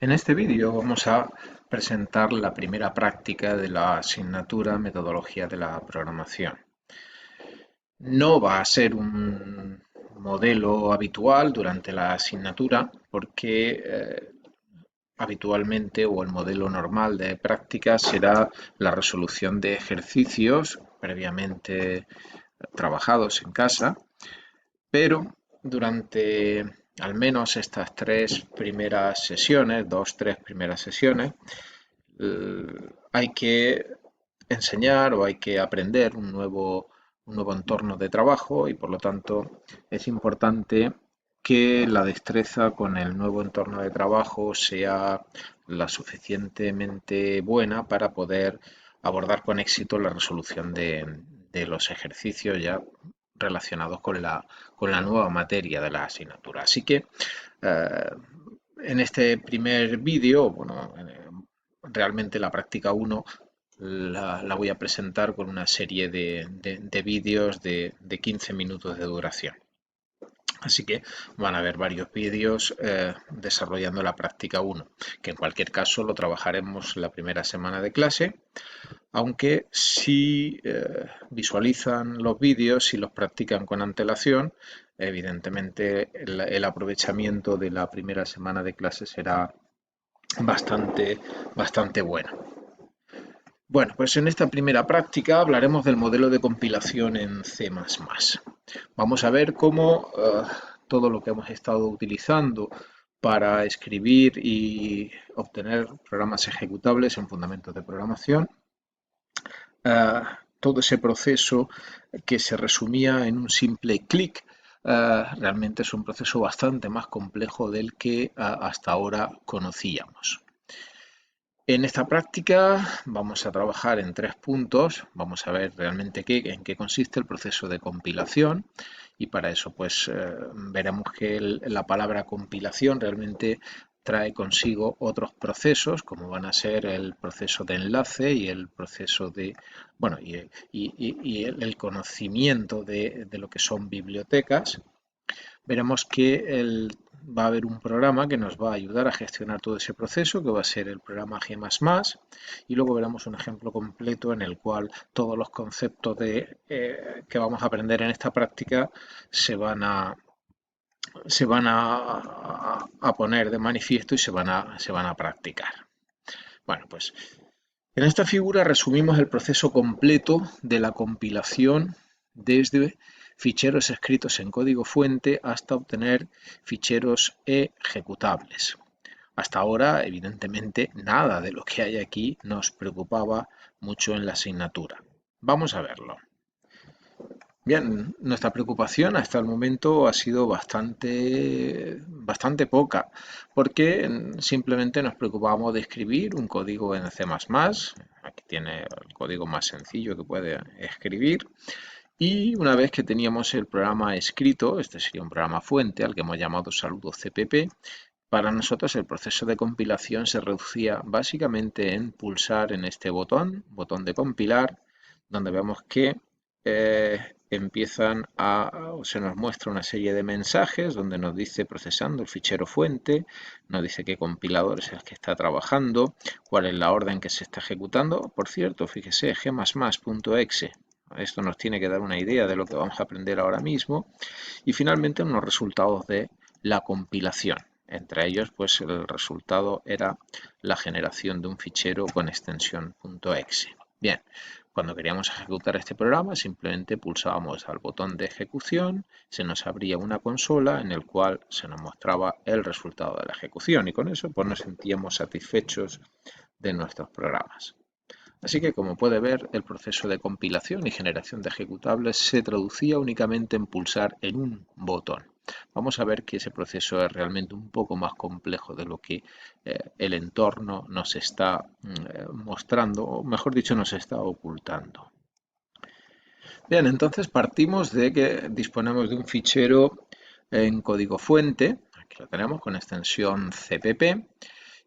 En este vídeo vamos a presentar la primera práctica de la asignatura Metodología de la Programación. No va a ser un modelo habitual durante la asignatura porque habitualmente o el modelo normal de práctica será la resolución de ejercicios previamente trabajados en casa, pero durante al menos estas tres primeras sesiones, tres primeras sesiones, hay que enseñar o hay que aprender un nuevo entorno de trabajo y por lo tanto es importante que la destreza con el nuevo entorno de trabajo sea la suficientemente buena para poder abordar con éxito la resolución de los ejercicios ya relacionados con la nueva materia de la asignatura. Así que eh, en este primer vídeo, bueno, realmente la práctica uno la voy a presentar con una serie de vídeos de 15 minutos de duración. Así que van a haber varios vídeos desarrollando la práctica uno, que en cualquier caso lo trabajaremos la primera semana de clase, aunque si visualizan los vídeos y los practican con antelación, evidentemente el aprovechamiento de la primera semana de clase será bastante bueno. Bueno, pues en esta primera práctica hablaremos del modelo de compilación en C++. Vamos a ver cómo todo lo que hemos estado utilizando para escribir y obtener programas ejecutables en fundamentos de programación, todo ese proceso que se resumía en un simple clic, realmente es un proceso bastante más complejo del que hasta ahora conocíamos. En esta práctica vamos a trabajar en tres puntos. Vamos a ver realmente en qué consiste el proceso de compilación y para eso pues veremos que la palabra compilación realmente trae consigo otros procesos como van a ser el proceso de enlace y el proceso de, bueno, y el conocimiento de lo que son bibliotecas. Veremos que va a haber un programa que nos va a ayudar a gestionar todo ese proceso, que va a ser el programa G++, y luego veremos un ejemplo completo en el cual todos los conceptos que vamos a aprender en esta práctica se van a poner de manifiesto y se van a practicar. Bueno, pues en esta figura resumimos el proceso completo de la compilación desde ficheros escritos en código fuente hasta obtener ficheros ejecutables. Hasta ahora, evidentemente, nada de lo que hay aquí nos preocupaba mucho en la asignatura. Vamos a verlo. Bien, nuestra preocupación hasta el momento ha sido bastante poca, porque simplemente nos preocupábamos de escribir un código en C++, aquí tiene el código más sencillo que puede escribir, y una vez que teníamos el programa escrito, este sería un programa fuente al que hemos llamado saludo CPP, para nosotros el proceso de compilación se reducía básicamente en pulsar en este botón de compilar, donde vemos que se nos muestra una serie de mensajes donde nos dice procesando el fichero fuente, nos dice qué compilador es el que está trabajando, cuál es la orden que se está ejecutando. Por cierto, fíjese, g++.exe. Esto nos tiene que dar una idea de lo que vamos a aprender ahora mismo. Y finalmente unos resultados de la compilación. Entre ellos, pues el resultado era la generación de un fichero con extensión .exe. Bien, cuando queríamos ejecutar este programa, simplemente pulsábamos al botón de ejecución, se nos abría una consola en el cual se nos mostraba el resultado de la ejecución y con eso pues nos sentíamos satisfechos de nuestros programas. Así que, como puede ver, el proceso de compilación y generación de ejecutables se traducía únicamente en pulsar en un botón. Vamos a ver que ese proceso es realmente un poco más complejo de lo que el entorno nos está mostrando, o mejor dicho, nos está ocultando. Bien, entonces partimos de que disponemos de un fichero en código fuente, aquí lo tenemos con extensión CPP,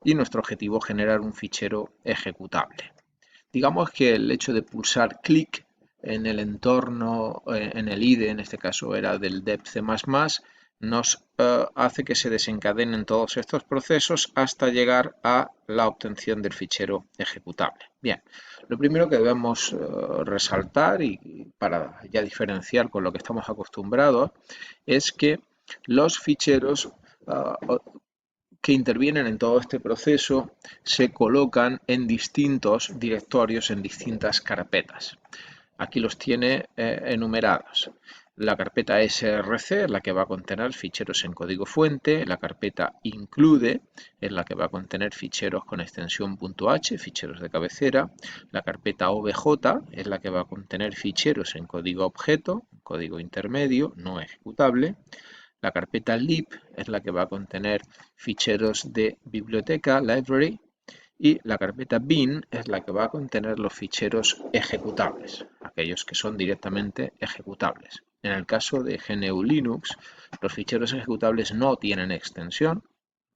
y nuestro objetivo es generar un fichero ejecutable. Digamos que el hecho de pulsar clic en el entorno, en el IDE, en este caso era del dep C++, nos hace que se desencadenen todos estos procesos hasta llegar a la obtención del fichero ejecutable. Bien, lo primero que debemos resaltar y para ya diferenciar con lo que estamos acostumbrados es que los ficheros que intervienen en todo este proceso se colocan en distintos directorios, en distintas carpetas. Aquí los tiene enumerados. La carpeta src es la que va a contener ficheros en código fuente, la carpeta include es la que va a contener ficheros con extensión .h, ficheros de cabecera, la carpeta obj es la que va a contener ficheros en código objeto, código intermedio, no ejecutable, la carpeta lib es la que va a contener ficheros de biblioteca, library, y la carpeta bin es la que va a contener los ficheros ejecutables, aquellos que son directamente ejecutables. En el caso de GNU Linux, los ficheros ejecutables no tienen extensión,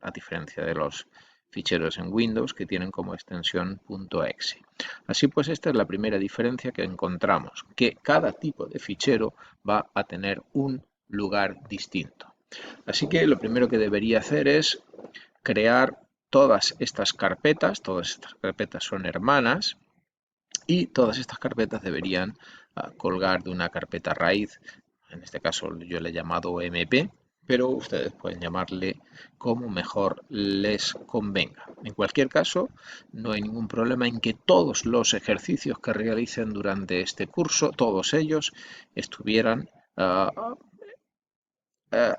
a diferencia de los ficheros en Windows que tienen como extensión .exe. Así pues, esta es la primera diferencia que encontramos, que cada tipo de fichero va a tener un lugar distinto. Así que lo primero que debería hacer es crear todas estas carpetas son hermanas y todas estas carpetas deberían colgar de una carpeta raíz, en este caso yo le he llamado MP, pero ustedes pueden llamarle como mejor les convenga. En cualquier caso, no hay ningún problema en que todos los ejercicios que realicen durante este curso, todos ellos, estuvieran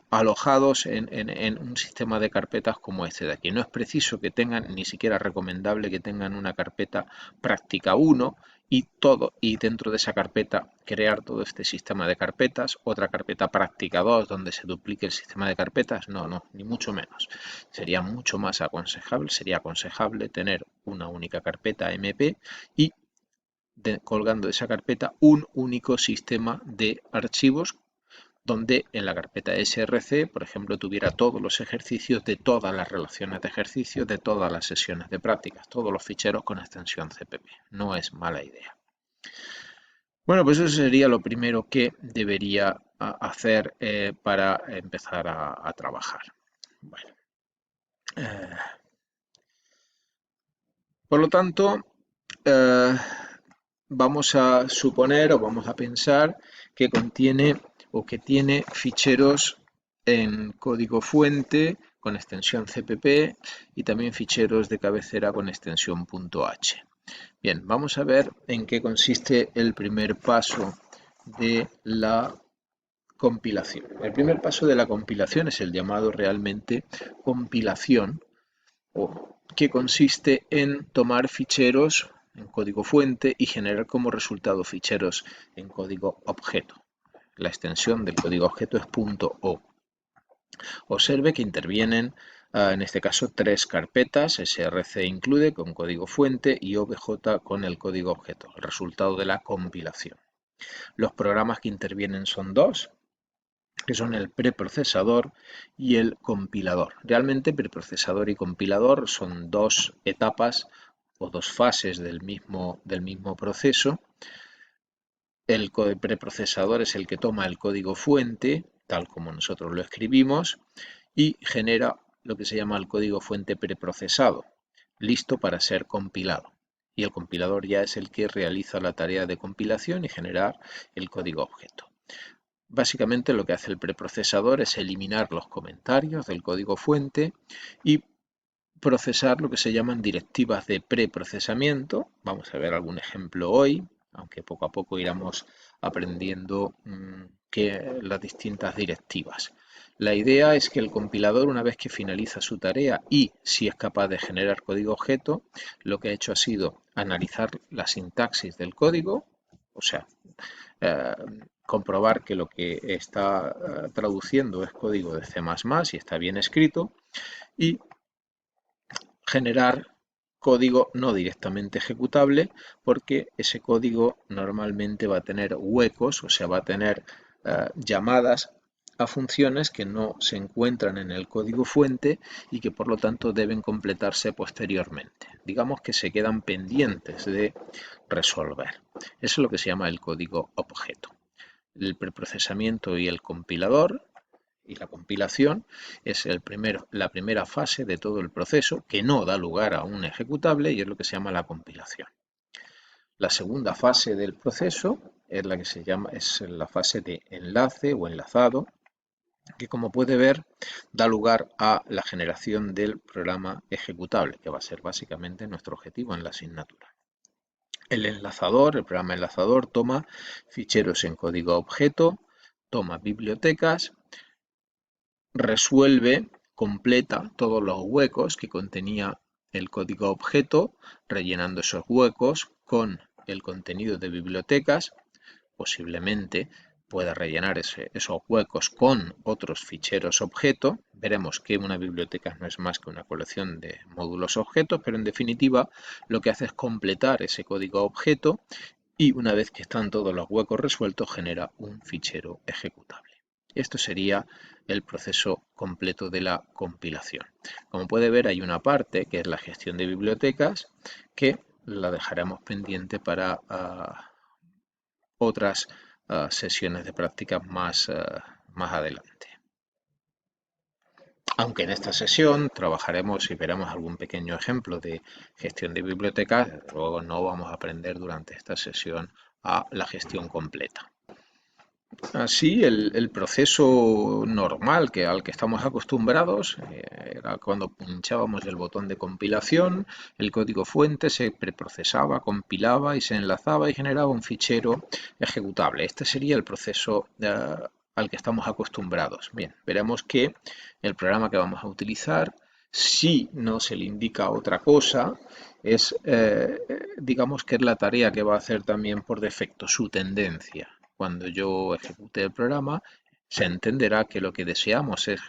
alojados en un sistema de carpetas como este de aquí. No es preciso que tengan, ni siquiera recomendable que tengan una carpeta práctica 1 y dentro de esa carpeta crear todo este sistema de carpetas, otra carpeta práctica 2 donde se duplique el sistema de carpetas. No, ni mucho menos. Sería mucho más aconsejable, sería aconsejable tener una única carpeta MP y colgando de esa carpeta un único sistema de archivos donde en la carpeta src, por ejemplo, tuviera todos los ejercicios de todas las relaciones de ejercicio, de todas las sesiones de prácticas, todos los ficheros con extensión CPP. No es mala idea. Bueno, pues eso sería lo primero que debería hacer para empezar a trabajar. Bueno, por lo tanto, vamos a suponer o vamos a pensar que contiene o que tiene ficheros en código fuente con extensión CPP y también ficheros de cabecera con extensión .h. Bien, vamos a ver en qué consiste el primer paso de la compilación. El primer paso de la compilación es el llamado realmente compilación, que consiste en tomar ficheros en código fuente y generar como resultado ficheros en código objeto. La extensión del código objeto es .o. Observe que intervienen en este caso tres carpetas, src include con código fuente y obj con el código objeto, el resultado de la compilación. Los programas que intervienen son dos, que son el preprocesador y el compilador. Realmente preprocesador y compilador son dos etapas o dos fases del mismo proceso. El preprocesador es el que toma el código fuente, tal como nosotros lo escribimos, y genera lo que se llama el código fuente preprocesado, listo para ser compilado. Y el compilador ya es el que realiza la tarea de compilación y generar el código objeto. Básicamente lo que hace el preprocesador es eliminar los comentarios del código fuente y procesar lo que se llaman directivas de preprocesamiento. Vamos a ver algún ejemplo hoy, aunque poco a poco iremos aprendiendo las distintas directivas. La idea es que el compilador, una vez que finaliza su tarea y si es capaz de generar código objeto, lo que ha hecho ha sido analizar la sintaxis del código, o sea, comprobar que lo que está traduciendo es código de C++ y está bien escrito, y generar código no directamente ejecutable, porque ese código normalmente va a tener huecos, o sea, va a tener llamadas a funciones que no se encuentran en el código fuente y que por lo tanto deben completarse posteriormente. Digamos que se quedan pendientes de resolver. Eso es lo que se llama el código objeto. El preprocesamiento y el compilador y la compilación es la primera fase de todo el proceso que no da lugar a un ejecutable y es lo que se llama la compilación. La segunda fase del proceso es la que es la fase de enlace o enlazado, que como puede ver da lugar a la generación del programa ejecutable, que va a ser básicamente nuestro objetivo en la asignatura. El programa enlazador toma ficheros en código objeto, toma bibliotecas, resuelve, completa todos los huecos que contenía el código objeto, rellenando esos huecos con el contenido de bibliotecas. Posiblemente pueda rellenar esos huecos con otros ficheros objeto. Veremos que una biblioteca no es más que una colección de módulos objetos, pero en definitiva lo que hace es completar ese código objeto y una vez que están todos los huecos resueltos genera un fichero ejecutable. Esto sería el proceso completo de la compilación. Como puede ver, hay una parte que es la gestión de bibliotecas que la dejaremos pendiente para otras sesiones de prácticas más adelante. Aunque en esta sesión trabajaremos y veremos algún pequeño ejemplo de gestión de bibliotecas, luego no vamos a aprender durante esta sesión a la gestión completa. Así, el proceso normal al que estamos acostumbrados era cuando pinchábamos el botón de compilación, el código fuente se preprocesaba, compilaba y se enlazaba y generaba un fichero ejecutable. Este sería el proceso al que estamos acostumbrados. Bien, veremos que el programa que vamos a utilizar, si no se le indica otra cosa, es, digamos que es la tarea que va a hacer también por defecto, su tendencia. Cuando yo ejecute el programa, se entenderá que lo que deseamos es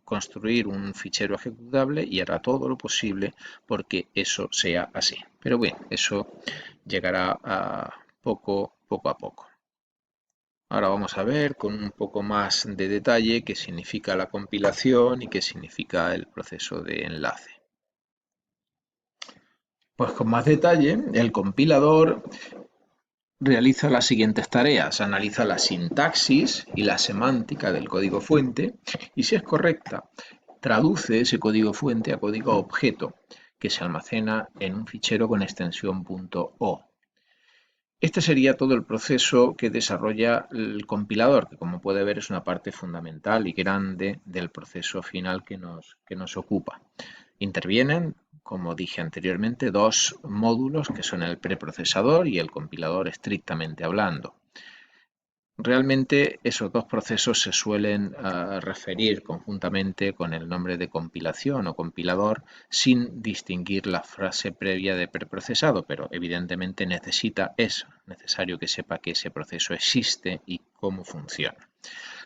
construir un fichero ejecutable y hará todo lo posible porque eso sea así. Pero bien, eso llegará poco a poco. Ahora vamos a ver con un poco más de detalle qué significa la compilación y qué significa el proceso de enlace. Pues con más detalle, el compilador realiza las siguientes tareas: analiza la sintaxis y la semántica del código fuente y, si es correcta, traduce ese código fuente a código objeto que se almacena en un fichero con extensión .o. Este sería todo el proceso que desarrolla el compilador, que como puede ver es una parte fundamental y grande del proceso final que nos ocupa. Intervienen, como dije anteriormente, dos módulos que son el preprocesador y el compilador estrictamente hablando. Realmente esos dos procesos se suelen referir conjuntamente con el nombre de compilación o compilador sin distinguir la frase previa de preprocesado, pero evidentemente es necesario que sepa que ese proceso existe y cómo funciona.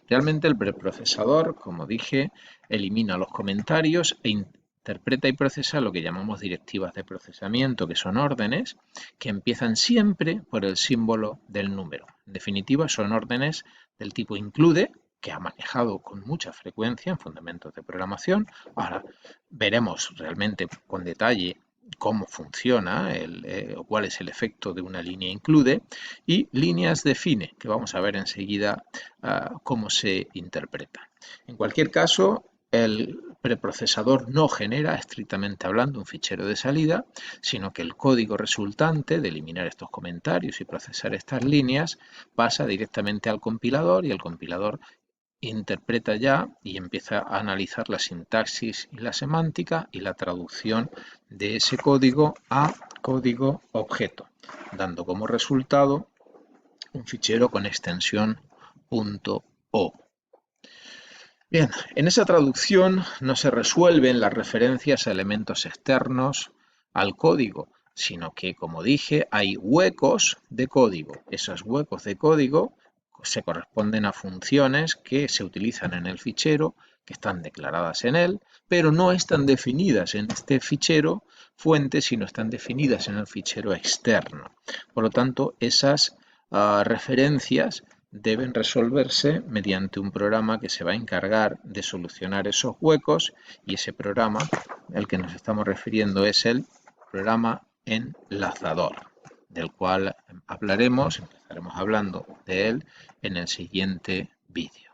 Realmente el preprocesador, como dije, elimina los comentarios e interpreta y procesa lo que llamamos directivas de procesamiento, que son órdenes que empiezan siempre por el símbolo del número. En definitiva, son órdenes del tipo include, que ha manejado con mucha frecuencia en fundamentos de programación. Ahora veremos realmente con detalle cómo funciona o cuál es el efecto de una línea include, y líneas define, que vamos a ver enseguida cómo se interpreta. En cualquier caso, el preprocesador no genera, estrictamente hablando, un fichero de salida, sino que el código resultante de eliminar estos comentarios y procesar estas líneas pasa directamente al compilador y el compilador interpreta ya y empieza a analizar la sintaxis y la semántica y la traducción de ese código a código objeto, dando como resultado un fichero con extensión .o. Bien, en esa traducción no se resuelven las referencias a elementos externos al código, sino que, como dije, hay huecos de código. Esos huecos de código se corresponden a funciones que se utilizan en el fichero, que están declaradas en él, pero no están definidas en este fichero fuente, sino están definidas en el fichero externo. Por lo tanto, esas referencias deben resolverse mediante un programa que se va a encargar de solucionar esos huecos, y ese programa al que nos estamos refiriendo es el programa enlazador, del cual empezaremos hablando de él en el siguiente vídeo.